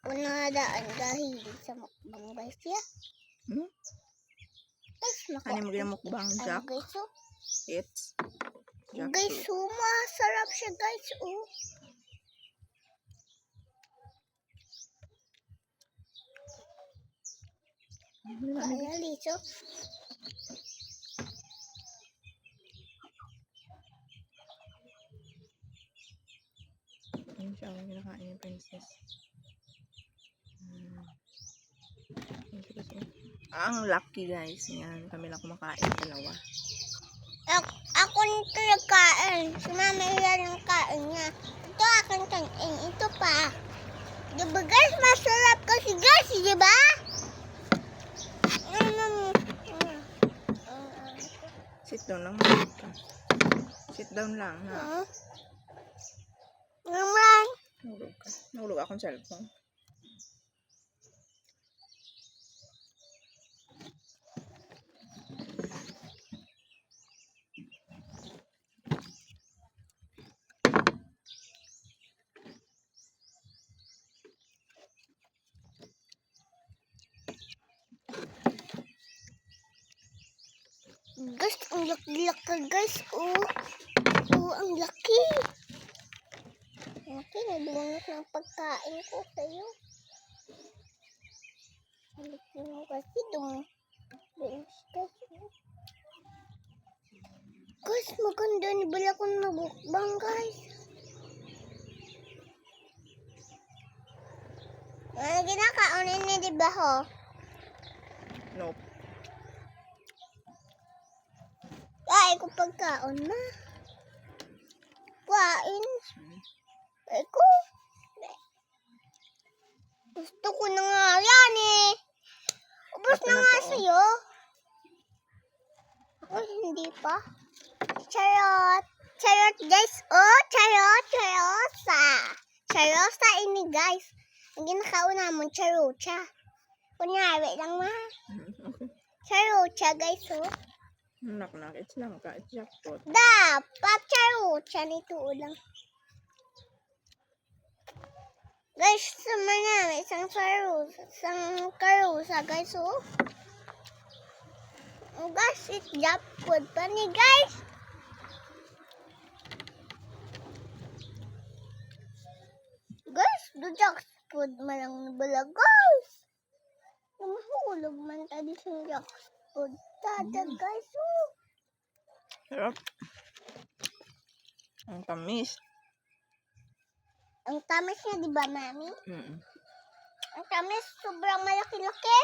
Punadaan dahil sa mukbang guys ya. Guys, Ano mo ginamukbang, Jack? guys, oh. It's Jack. Guys, oh, masarap siya guys, oh. Kaya liso. Ayun siya, ang kinakain yung princess. Ang lucky guys. Yan, kami lang kumakain dalawa. Ako nito nagkain. Si mama yan ang kain niya. Ito aking kain. Ito pa. Diba guys, masarap kasi guys, diba? Sit down lang. Sit down lang. Ha? Naman. Nahulog ka. Nahulog akong cellphone. Guys, ang laki-laki guys. Oh, ang laki. Laki, nabunot ng pagkain ko sa'yo. Ang laki mo kasi dong. Guys, maganda ni bala kong nabukbang guys. Ano ginakaunin niya diba ho? Nope. Ay, ko pagkaon na. Kain. Ay ko. Gusto ko na nga yan eh. Ubus na nga sa'yo. Ako hindi pa. Charot. Charot guys. Oh, charot. Charosa. Charosa ini guys. Ang ginakauna mo, charocha. Kunyari lang ma. Okay. Charocha guys oh. Nak, it's lang ka. It's jackpot. Dapat charocha nito lang. Guys, sama namin isang karusa guys oh. Oh guys, it's jackpot pa ni guys. Guys, do jackpot malang bala guys. Mahulog man tadi sa jackpot. Tada guys oh. Sarap. Ang tamis. Ang tamis niya, di ba, mami? Mm. Ang tamis, sobrang malaki-laki.